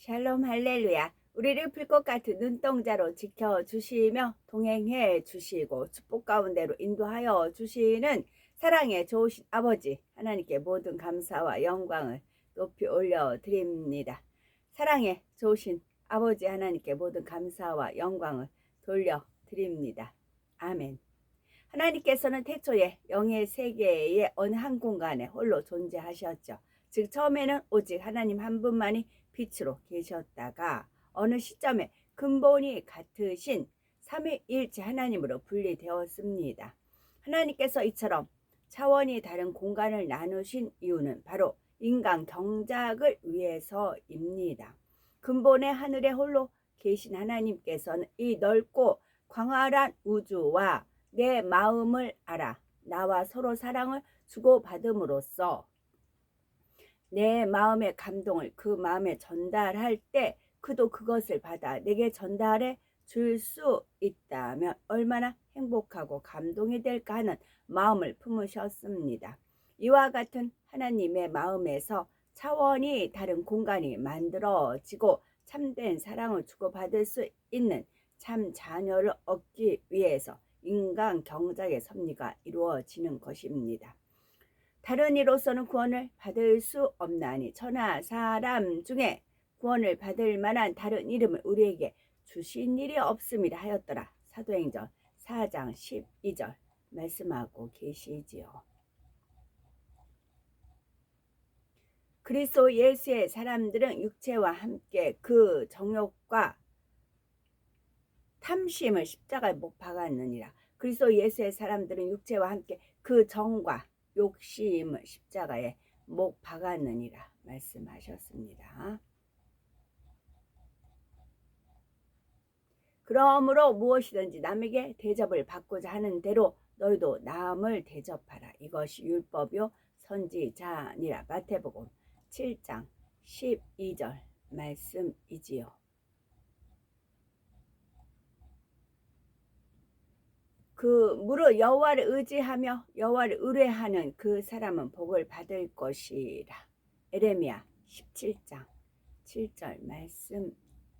샬롬 할렐루야. 우리를 불꽃 같은 눈동자로 지켜주시며 동행해 주시고 축복 가운데로 인도하여 주시는 사랑의 좋으신 아버지 하나님께 모든 감사와 영광을 높이 올려드립니다. 사랑의 좋으신 아버지 하나님께 모든 감사와 영광을 돌려드립니다. 아멘. 하나님께서는 태초에 영의 세계의 어느 한 공간에 홀로 존재하셨죠. 즉 처음에는 오직 하나님 한 분만이 빛으로 계셨다가 어느 시점에 근본이 같으신 삼위일체 하나님으로 분리되었습니다. 하나님께서 이처럼 차원이 다른 공간을 나누신 이유는 바로 인간 경작을 위해서입니다. 근본의 하늘에 홀로 계신 하나님께서는 이 넓고 광활한 우주와 내 마음을 알아 나와 서로 사랑을 주고받음으로써 내 마음의 감동을 그 마음에 전달할 때 그도 그것을 받아 내게 전달해 줄 수 있다면 얼마나 행복하고 감동이 될까 하는 마음을 품으셨습니다. 이와 같은 하나님의 마음에서 차원이 다른 공간이 만들어지고 참된 사랑을 주고받을 수 있는 참 자녀를 얻기 위해서 인간 경작의 섭리가 이루어지는 것입니다. 다른 이로서는 구원을 받을 수 없나니 천하 사람 중에 구원을 받을 만한 다른 이름을 우리에게 주신 일이 없음이라 하였더라. 사도행전 4장 12절 말씀하고 계시지요. 그리스도 예수의 사람들은 육체와 함께 그 정욕과 탐심을 십자가에 못 박았느니라. 그리스도 예수의 사람들은 육체와 함께 그 정과 욕심을 십자가에 못 박았느니라 말씀하셨습니다. 그러므로 무엇이든지 남에게 대접을 받고자 하는 대로 너희도 남을 대접하라. 이것이 율법이요 선지자니라. 마태복음 7장 12절 말씀이지요. 그 무릇 여호와를 의지하며 여호와를 의뢰하는 그 사람은 복을 받을 것이라. 에레미야 17장 7절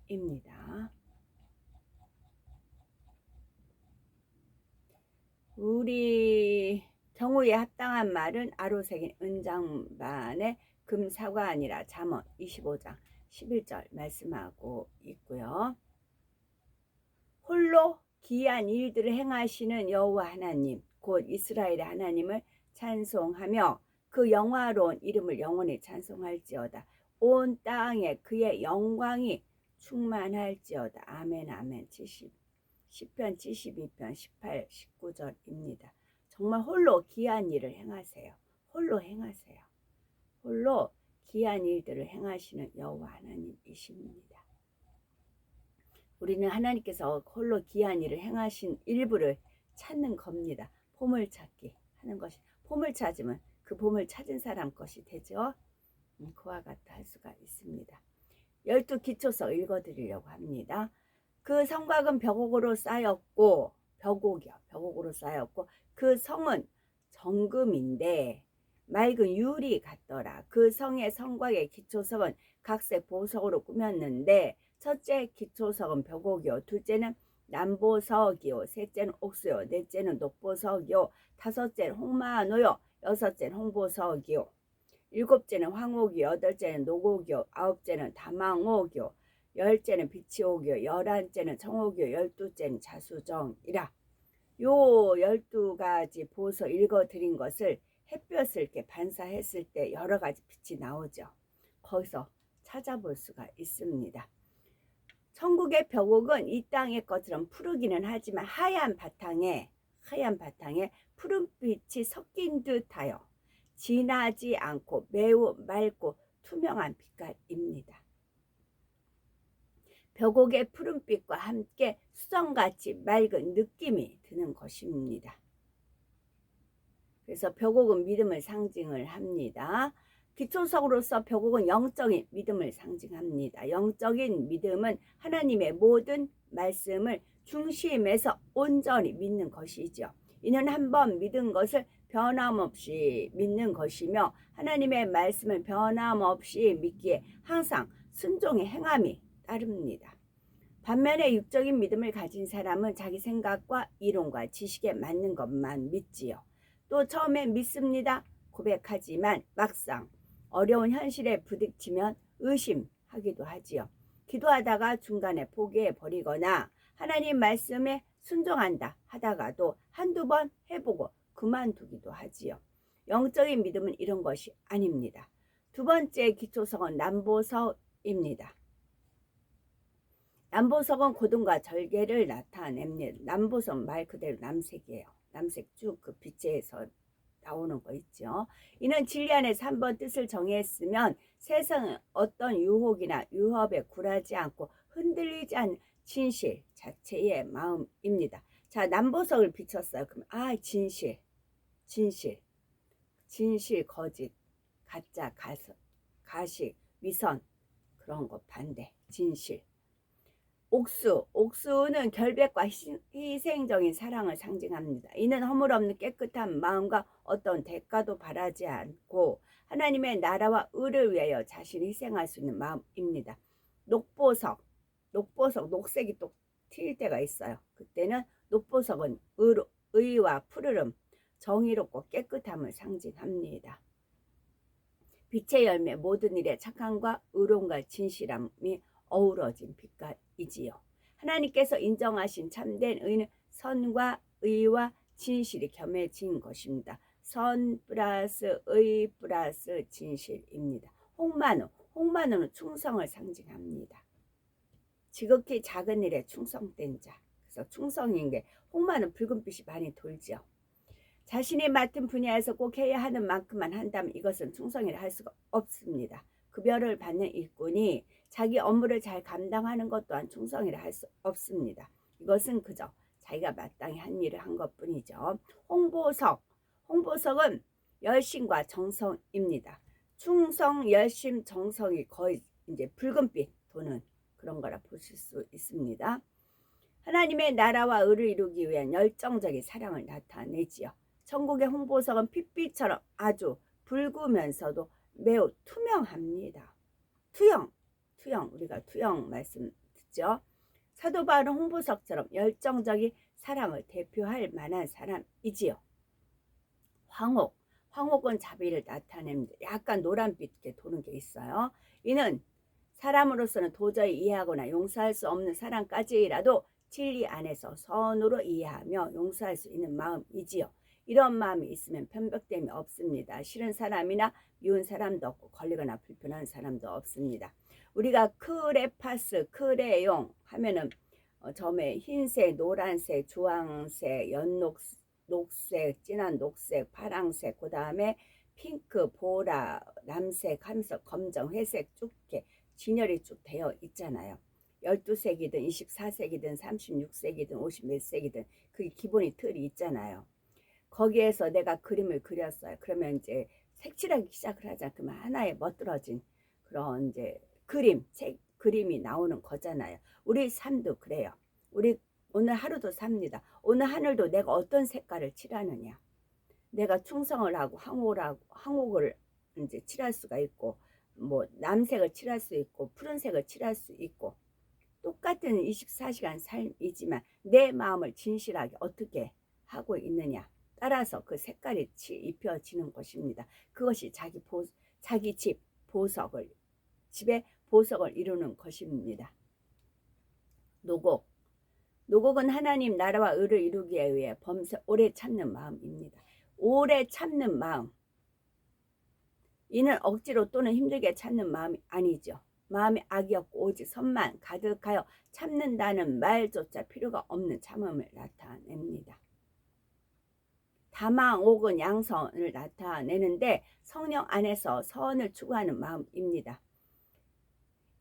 말씀입니다. 우리 경우에 합당한 말은 아로 새긴 은장반의 금사가 아니라 잠언 25장 11절 말씀하고 있고요. 홀로 기이한 일들을 행하시는 여호와 하나님 곧 이스라엘의 하나님을 찬송하며 그 영화로운 이름을 영원히 찬송할지어다. 온 땅에 그의 영광이 충만할지어다. 아멘 아멘. 10편 72편 18 19절입니다. 정말 홀로 기이한 일을 행하세요. 홀로 행하세요. 홀로 기이한 일들을 행하시는 여호와 하나님이십니다. 우리는 하나님께서 홀로 기이한 일을 행하신 일부를 찾는 겁니다. 보물찾기 하는 것이, 보물 찾으면 그 보물 찾은 사람 것이 되죠. 그와 같다 할 수가 있습니다. 12기초석 읽어드리려고 합니다. 그 성곽은 벽옥으로 쌓였고, 벽옥으로 쌓였고 그 성은 정금인데 맑은 유리 같더라. 그 성의 성곽의 기초석은 각색 보석으로 꾸몄는데 첫째 기초석은 벽옥이요, 둘째는 남보석이요, 셋째는 옥수요, 넷째는 녹보석이요, 다섯째는 홍마노요, 여섯째는 홍보석이요, 일곱째는 황옥이요, 여덟째는 녹옥이요, 아홉째는 다망옥이요, 열째는 비치옥이요, 열한째는 청옥이요, 열두째는 자수정이라. 요 12가지 보석 읽어드린 것을 햇볕을 이렇게 반사했을 때 여러 가지 빛이 나오죠. 거기서 찾아볼 수가 있습니다. 천국의 벽옥은 이 땅의 것처럼 푸르기는 하지만 하얀 바탕에 푸른빛이 섞인 듯하여 진하지 않고 매우 맑고 투명한 빛깔입니다. 벽옥의 푸른빛과 함께 수정같이 맑은 느낌이 드는 것입니다. 그래서 벽옥은 믿음을 상징을 합니다. 기초석으로서 벽옥은 영적인 믿음을 상징합니다. 영적인 믿음은 하나님의 모든 말씀을 중심에서 온전히 믿는 것이죠. 이는 한번 믿은 것을 변함없이 믿는 것이며 하나님의 말씀을 변함없이 믿기에 항상 순종의 행함이 따릅니다. 반면에 육적인 믿음을 가진 사람은 자기 생각과 이론과 지식에 맞는 것만 믿지요. 또 처음엔 믿습니다 고백하지만 막상 어려운 현실에 부딪히면 의심하기도 하지요. 기도하다가 중간에 포기해 버리거나 하나님 말씀에 순종한다 하다가도 한두 번 해보고 그만두기도 하지요. 영적인 믿음은 이런 것이 아닙니다. 두 번째 기초석은 남보석입니다. 남보석은 고등과 절개를 나타냅니다. 남보석 말 그대로 남색이에요. 남색 쭉 그 빛에서 나오는 거 있죠. 이는 진리 안에서 한번 뜻을 정했으면 세상의 어떤 유혹이나 유협에 굴하지 않고 흔들리지 않는 진실 자체의 마음입니다. 자, 남보석을 비췄어요. 그럼 진실, 거짓, 가짜, 가식, 위선 그런 거 반대, 진실. 옥수는 결백과 희생적인 사랑을 상징합니다. 이는 허물 없는 깨끗한 마음과 어떤 대가도 바라지 않고 하나님의 나라와 의를 위하여 자신을 희생할 수 있는 마음입니다. 녹색이 또 튈 때가 있어요. 그때는 녹보석은 의와 푸르름, 정의롭고 깨끗함을 상징합니다. 빛의 열매, 모든 일에 착함과 의로움과 진실함이 어우러진 빛깔이지요. 하나님께서 인정하신 참된 의는 선과 의와 진실이 겸해진 것입니다. 선 플러스 의 플러스 진실입니다. 홍마누는 충성을 상징합니다. 지극히 작은 일에 충성된 자. 그래서 충성인 게 홍마는 붉은빛이 많이 돌죠. 자신이 맡은 분야에서 꼭 해야 하는 만큼만 한다면 이것은 충성이라 할 수가 없습니다. 급여를 받는 일꾼이 자기 업무를 잘 감당하는 것 또한 충성이라 할 수 없습니다. 이것은 그저 자기가 마땅히 한 일을 한 것뿐이죠. 홍보석은 열심과 정성입니다. 충성, 열심, 정성이 거의 이제 붉은빛 도는 그런 거라 보실 수 있습니다. 하나님의 나라와 의를 이루기 위한 열정적인 사랑을 나타내지요. 천국의 홍보석은 핏빛처럼 아주 붉으면서도 매우 투명합니다. 투영 우리가 투영 말씀 듣죠. 사도 바울은 홍보석처럼 열정적인 사랑을 대표할 만한 사람이지요. 황옥은 자비를 나타냅니다. 약간 노란빛게 도는 게 있어요. 이는 사람으로서는 도저히 이해하거나 용서할 수 없는 사랑까지라도 진리 안에서 선으로 이해하며 용서할 수 있는 마음이지요. 이런 마음이 있으면 편벽됨이 없습니다. 싫은 사람이나 미운 사람도 없고 걸리거나 불편한 사람도 없습니다. 우리가 크레용 하면은 처음에 흰색, 노란색, 주황색, 녹색, 진한 녹색, 파랑색, 그 다음에 핑크, 보라, 남색 하면서 검정, 회색 쭉 이렇게 진열이 쭉 되어 있잖아요. 12색이든 24색이든 36색이든 51색이든 그게 기본이 틀이 있잖아요. 거기에서 내가 그림을 그렸어요. 그러면 이제 색칠하기 시작을 하자. 그러면 하나에 멋들어진 그런 이제 그림이 나오는 거잖아요. 우리 삶도 그래요. 우리 오늘 하루도 삽니다. 오늘 하늘도 내가 어떤 색깔을 칠하느냐. 내가 충성을 하고 황옥을 이제 칠할 수가 있고, 뭐 남색을 칠할 수 있고, 푸른색을 칠할 수 있고, 똑같은 24시간 삶이지만 내 마음을 진실하게 어떻게 하고 있느냐. 따라서 그 색깔이 입혀지는 것입니다. 그것이 자기 집의 보석을 이루는 것입니다. 노곡은 하나님 나라와 의를 이루기 위해 범세 오래 참는 마음입니다. 오래 참는 마음. 이는 억지로 또는 힘들게 참는 마음이 아니죠. 마음이 악이 없고 오직 선만 가득하여 참는다는 말조차 필요가 없는 참음을 나타냅니다. 다망옥은 양선을 나타내는데 성령 안에서 선을 추구하는 마음입니다.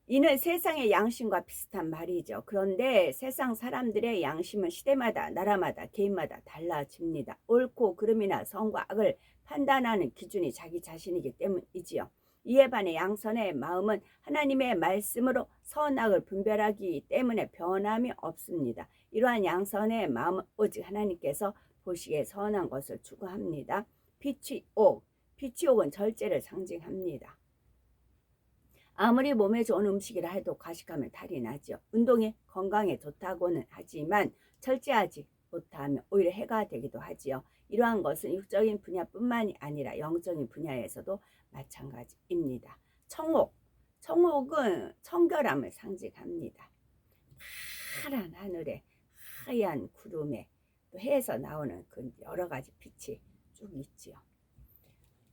이는 세상의 양심과 비슷한 말이죠. 그런데 세상 사람들의 양심은 시대마다 나라마다 개인마다 달라집니다. 옳고 그름이나 선과 악을 판단하는 기준이 자기 자신이기 때문이지요. 이에 반해 양선의 마음은 하나님의 말씀으로 선악을 분별하기 때문에 변함이 없습니다. 이러한 양선의 마음은 오직 하나님께서 보시기에 선한 것을 추구합니다. 빛이 옥은 절제를 상징합니다. 아무리 몸에 좋은 음식이라 해도 과식하면 탈이 나죠. 운동이 건강에 좋다고는 하지만 철저하지 못하면 오히려 해가 되기도 하지요. 이러한 것은 육적인 분야뿐만이 아니라 영적인 분야에서도 마찬가지입니다. 청옥은 청결함을 상징합니다. 파란 하늘에 하얀 구름에 또 해에서 나오는 그 여러 가지 빛이 쭉 있지요.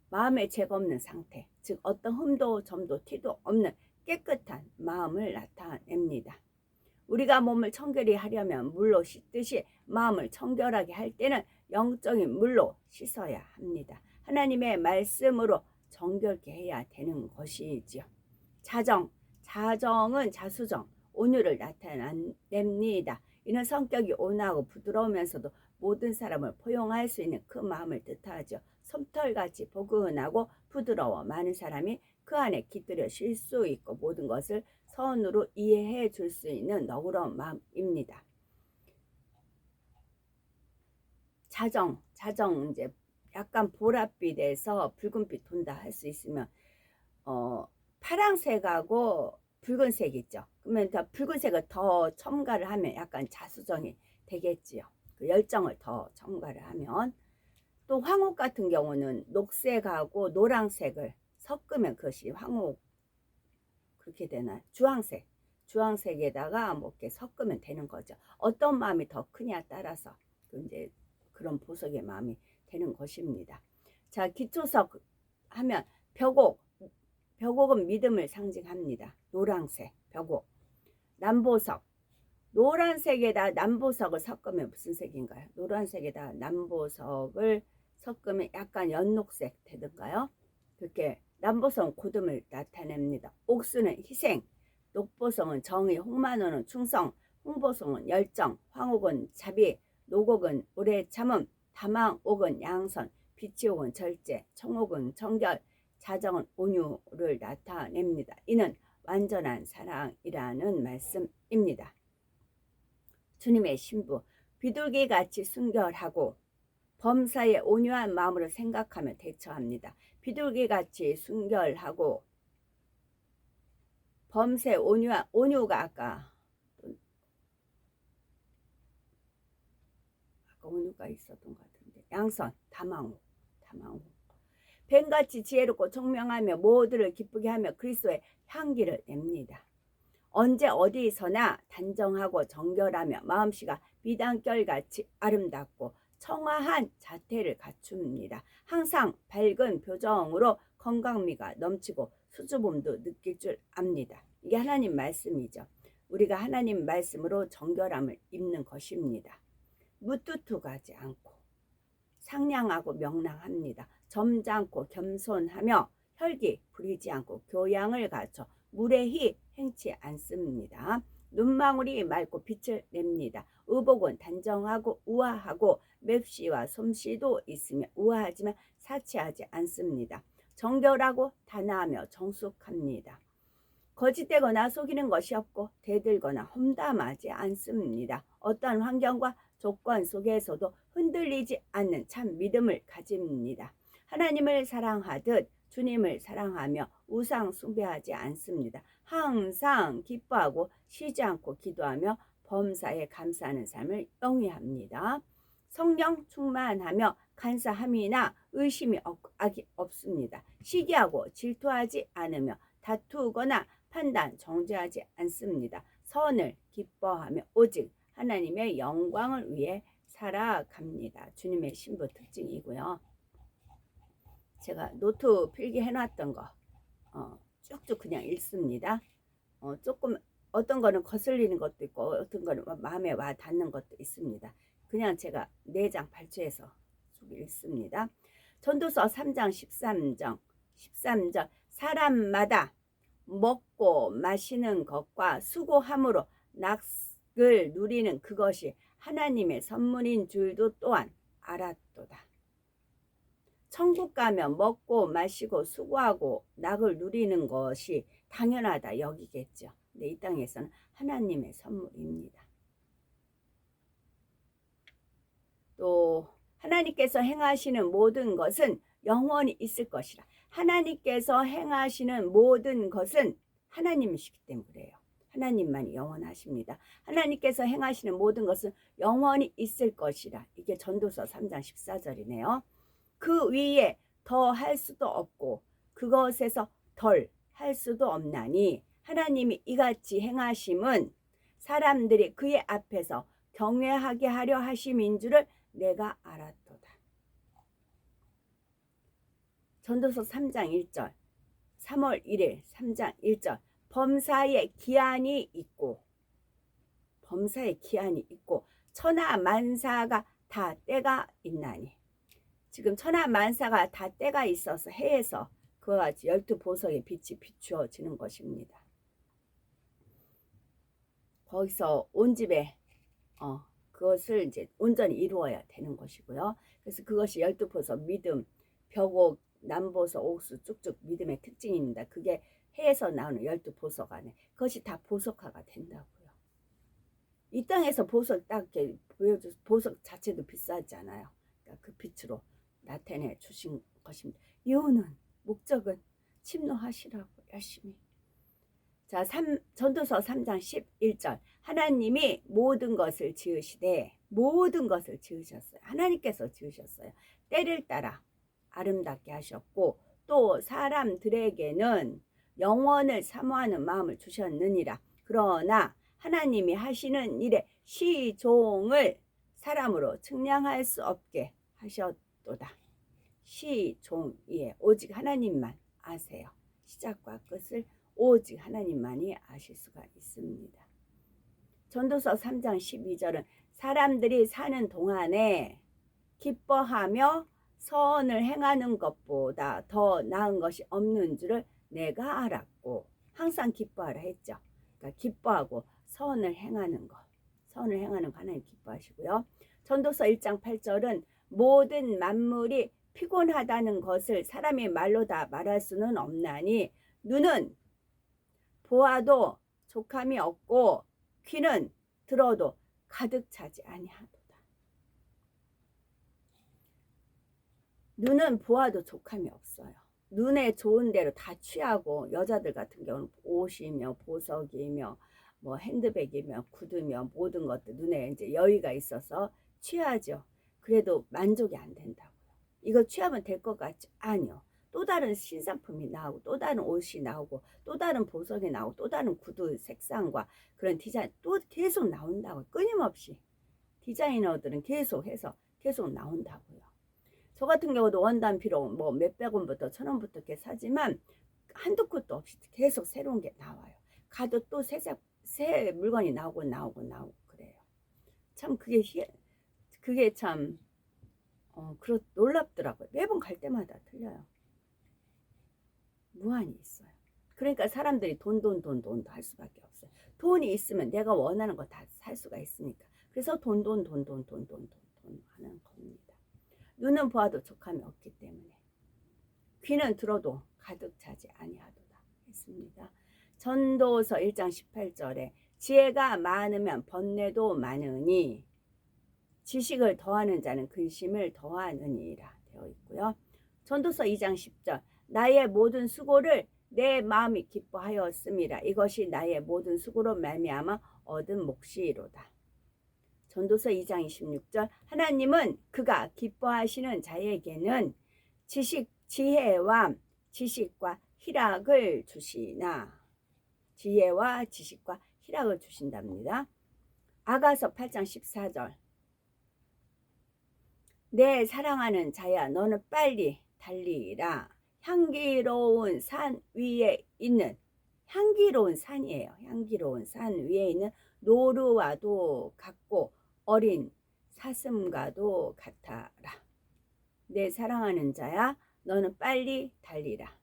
마음에 죄가 없는 상태, 즉 어떤 흠도 점도 티도 없는 깨끗한 마음을 나타냅니다. 우리가 몸을 청결히 하려면 물로 씻듯이 마음을 청결하게 할 때는 영적인 물로 씻어야 합니다. 하나님의 말씀으로 정결케 해야 되는 것이지요. 자정은 자수정, 온유를 나타냅니다. 이는 성격이 온화하고 부드러우면서도 모든 사람을 포용할 수 있는 그 마음을 뜻하죠. 솜털같이 포근하고 부드러워 많은 사람이 그 안에 깃들여 쉴 수 있고 모든 것을 선으로 이해해 줄 수 있는 너그러운 마음입니다. 자정 이제 약간 보랏빛에서 붉은빛 돈다 할 수 있으면 파랑색하고 붉은색 있죠. 그러면 더 붉은색을 더 첨가를 하면 약간 자수정이 되겠지요. 그 열정을 더 첨가를 하면 또 황옥 같은 경우는 녹색하고 노란색을 섞으면 그것이 황옥 그렇게 되나요? 주황색에다가 뭐 이렇게 섞으면 되는 거죠. 어떤 마음이 더 크냐 따라서 이제 그런 보석의 마음이 되는 것입니다. 자, 기초석 하면 벽옥은 믿음을 상징합니다. 노란색 벽옥. 남보석, 노란색에다 남보석을 섞으면 무슨 색인가요? 노란색에다 남보석을 섞으면 약간 연녹색 되던가요? 그렇게 남보석은 고듬을 나타냅니다. 옥수는 희생, 녹보석은 정의, 홍만호는 충성, 홍보석은 열정, 황옥은 자비, 녹옥은 오래 참음, 다망옥은 양선, 비치옥은 절제, 청옥은 정결, 자정은 온유를 나타냅니다. 이는 완전한 사랑이라는 말씀입니다. 주님의 신부, 비둘기같이 순결하고 범사에 온유한 마음으로 생각하며 대처합니다. 비둘기같이 순결하고 범사에 온유가 아까 온유가 있었던 것 같은데 양선, 다망호. 뱀같이 지혜롭고 총명하며 모두를 기쁘게 하며 그리스도의 향기를 냅니다. 언제 어디서나 단정하고 정결하며 마음씨가 비단결같이 아름답고 청아한 자태를 갖춥니다. 항상 밝은 표정으로 건강미가 넘치고 수줍음도 느낄 줄 압니다. 이게 하나님 말씀이죠. 우리가 하나님 말씀으로 정결함을 입는 것입니다. 무뚝뚝하지 않고 상냥하고 명랑합니다. 점잖고 겸손하며 혈기 부리지 않고 교양을 갖춰 무례히 행치 않습니다. 눈망울이 맑고 빛을 냅니다. 의복은 단정하고 우아하고 맵시와 솜씨도 있으며 우아하지만 사치하지 않습니다. 정결하고 단아하며 정숙합니다. 거짓되거나 속이는 것이 없고 대들거나 험담하지 않습니다. 어떠한 환경과 조건 속에서도 흔들리지 않는 참 믿음을 가집니다. 하나님을 사랑하듯 주님을 사랑하며 우상 숭배하지 않습니다. 항상 기뻐하고 쉬지 않고 기도하며 범사에 감사하는 삶을 영위합니다. 성령 충만하며 간사함이나 의심이 없습니다. 시기하고 질투하지 않으며 다투거나 판단 정죄하지 않습니다. 선을 기뻐하며 오직 하나님의 영광을 위해 살아갑니다. 주님의 신부 특징이고요. 제가 노트 필기해놨던 거 쭉쭉 그냥 읽습니다. 조금 어떤 거는 거슬리는 것도 있고 어떤 거는 마음에 와 닿는 것도 있습니다. 그냥 제가 4장 발췌해서 쭉 읽습니다. 전도서 3장 13절 사람마다 먹고 마시는 것과 수고함으로 낙을 누리는 그것이 하나님의 선물인 줄도 또한 알았도다. 천국 가면 먹고 마시고 수고하고 낙을 누리는 것이 당연하다 여기겠죠. 근데 이 땅에서는 하나님의 선물입니다. 또 하나님께서 행하시는 모든 것은 영원히 있을 것이라. 하나님께서 행하시는 모든 것은 하나님이시기 때문에 그래요. 하나님만이 영원하십니다. 하나님께서 행하시는 모든 것은 영원히 있을 것이라. 이게 전도서 3장 14절이네요. 그 위에 더 할 수도 없고 그것에서 덜 할 수도 없나니 하나님이 이같이 행하심은 사람들이 그의 앞에서 경외하게 하려 하심인 줄을 내가 알았도다. 전도서 3장 1절 3월 1일 3장 1절 범사에 기한이 있고 천하 만사가 다 때가 있나니. 지금 천하 만사가 다 때가 있어서 해에서 그와 같이 12보석의 빛이 비추어지는 것입니다. 거기서 온 집에 그것을 이제 온전히 이루어야 되는 것이고요. 그래서 그것이 12보석 믿음, 벽옥, 남보석, 옥수 쭉쭉 믿음의 특징입니다. 그게 해에서 나오는 12보석 안에 그것이 다 보석화가 된다고요. 이 땅에서 보석 딱 이렇게 보여줘서 보석 자체도 비싸지 않아요. 그러니까 그 빛으로 나타내 주신 것입니다. 이유는 목적은 침노하시라고 열심히. 자, 전도서 3장 11절 하나님이 모든 것을 지으시되 모든 것을 지으셨어요. 하나님께서 지으셨어요. 때를 따라 아름답게 하셨고 또 사람들에게는 영원을 사모하는 마음을 주셨느니라. 그러나 하나님이 하시는 일에 시종을 사람으로 측량할 수 없게 하셨도다. 시종이에 오직 하나님만 아세요. 시작과 끝을 오직 하나님만이 아실 수가 있습니다. 전도서 3장 12절은 사람들이 사는 동안에 기뻐하며 선을 행하는 것보다 더 나은 것이 없는 줄을 내가 알았고. 항상 기뻐하라 했죠. 그러니까 기뻐하고 선을 행하는 것. 선을 행하는 거 하나님 기뻐하시고요. 전도서 1장 8절은 모든 만물이 피곤하다는 것을 사람이 말로 다 말할 수는 없나니 눈은 보아도 족함이 없고 귀는 들어도 가득 차지 아니하도다. 눈은 보아도 족함이 없어요. 눈에 좋은 대로 다 취하고 여자들 같은 경우는 옷이며 보석이며 뭐 핸드백이며 구두며 모든 것들 눈에 이제 여유가 있어서 취하죠. 그래도 만족이 안 된다고요. 이거 취하면 될 것 같지? 아니요. 또 다른 신상품이 나오고 또 다른 옷이 나오고 또 다른 보석이 나오고 또 다른 구두 색상과 그런 디자인 또 계속 나온다고. 끊임없이 디자이너들은 계속 해서 계속 나온다고요. 저 같은 경우도 원단비로 뭐 몇백 원부터 1,000원부터 이렇게 사지만 한두 컷도 없이 계속 새로운 게 나와요. 가도 또 새 물건이 나오고 그래요. 참 그게 참 놀랍더라고요. 매번 갈 때마다 틀려요. 무한히 있어요. 그러니까 사람들이 돈 할 수밖에 없어요. 돈이 있으면 내가 원하는 거 다 살 수가 있으니까. 그래서 돈 하는 겁니다. 눈은 보아도 족함이 없기 때문에 귀는 들어도 가득 차지 아니하도다 했습니다. 전도서 1장 18절에 지혜가 많으면 번뇌도 많으니 지식을 더하는 자는 근심을 더하느니라 되어 있고요. 전도서 2장 10절 나의 모든 수고를 내 마음이 기뻐하였음이라. 이것이 나의 모든 수고로 말미암아 얻은 몫이로다. 전도서 2장 26절 하나님은 그가 기뻐하시는 자에게는 지혜와 지식과 희락을 주시나. 지혜와 지식과 희락을 주신답니다. 아가서 8장 14절 내 사랑하는 자야 너는 빨리 달리라. 향기로운 산 위에 있는 향기로운 산이에요. 향기로운 산 위에 있는 노루와도 같고 어린 사슴과도 같아라. 내 사랑하는 자야 너는 빨리 달리라.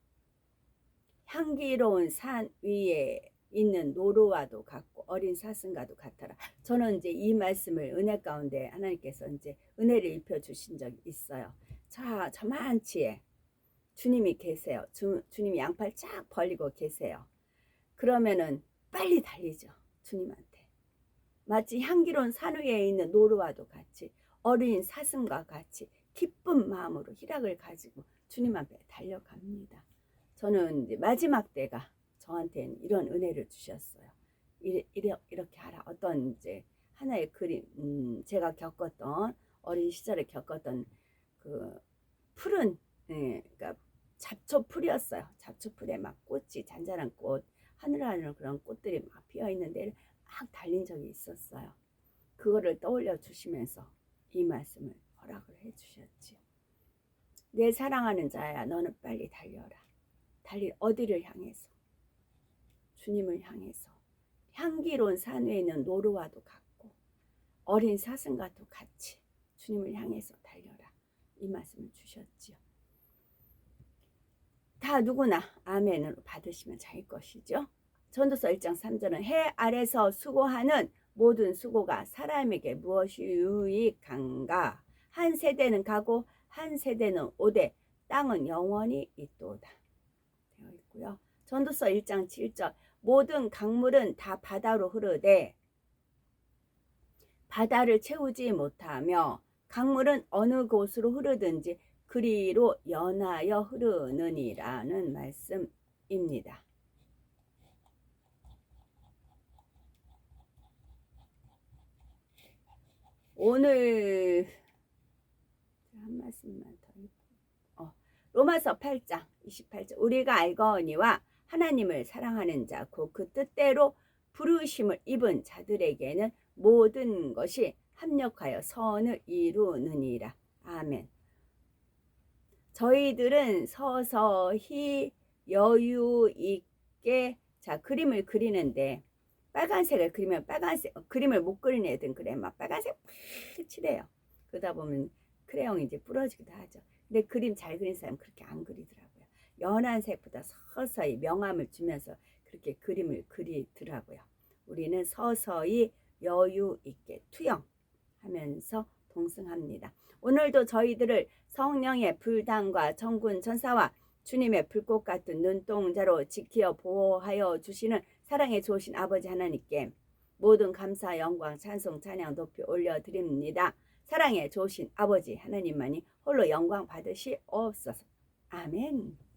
향기로운 산 위에 있는 노루와도 같고 어린 사슴과도 같아라. 저는 이제 이 말씀을 은혜 가운데 하나님께서 이제 은혜를 입혀 주신 적이 있어요. 자, 저만치에 주님이 계세요. 주님이 양팔 쫙 벌리고 계세요. 그러면은 빨리 달리죠. 주님한테. 마치 향기로운 산 위에 있는 노루와도 같이 어린 사슴과 같이 기쁜 마음으로 희락을 가지고 주님 앞에 달려갑니다. 저는 이제 마지막 때가 저한테는 이런 은혜를 주셨어요. 이렇게 하라. 어떤 이제 하나의 그림, 제가 겪었던 어린 시절에 겪었던 그 풀은, 그러니까 잡초풀이었어요. 잡초풀에 막 꽃이 잔잔한 꽃, 하늘하늘 그런 꽃들이 막 피어 있는데 막 달린 적이 있었어요. 그거를 떠올려 주시면서 이 말씀을 허락을 해 주셨지요. 내 사랑하는 자야, 너는 빨리 달려라. 어디를 향해서? 주님을 향해서. 향기로운 산 위에 있는 노루와도 같고 어린 사슴과도 같이 주님을 향해서 달려라. 이 말씀을 주셨지요. 다 누구나 아멘으로 받으시면 잘 것이죠. 전도서 1장 3절은 해 아래서 수고하는 모든 수고가 사람에게 무엇이 유익한가? 한 세대는 가고 한 세대는 오되 땅은 영원히 있도다 되어 있고요. 전도서 1장 7절 모든 강물은 다 바다로 흐르되 바다를 채우지 못하며 강물은 어느 곳으로 흐르든지 그리로 연하여 흐르느니라는 말씀입니다. 오늘 한 말씀만 더 로마서 8장 28절 우리가 알거니와 하나님을 사랑하는 자 곧 그 뜻대로 부르심을 입은 자들에게는 모든 것이 합력하여 선을 이루느니라. 아멘. 저희들은 서서히 여유 있게 그림을 그리는데 빨간색을 그리면 빨간색 그림을 못 그리는 애들은 그래 막 빨간색 팍 칠해요. 그러다 보면 크레용이 이제 부러지기도 하죠. 근데 그림 잘 그린 사람은 그렇게 안 그리더라고요. 연한 색보다 서서히 명암을 주면서 그렇게 그림을 그리더라고요. 우리는 서서히 여유 있게 투영하면서 동승합니다. 오늘도 저희들을 성령의 불단과 천군 천사와 주님의 불꽃 같은 눈동자로 지켜 보호하여 주시는 사랑에 좋으신 아버지 하나님께 모든 감사, 영광, 찬송, 찬양 높이 올려드립니다. 사랑에 좋으신 아버지 하나님만이 홀로 영광 받으시옵소서. 아멘.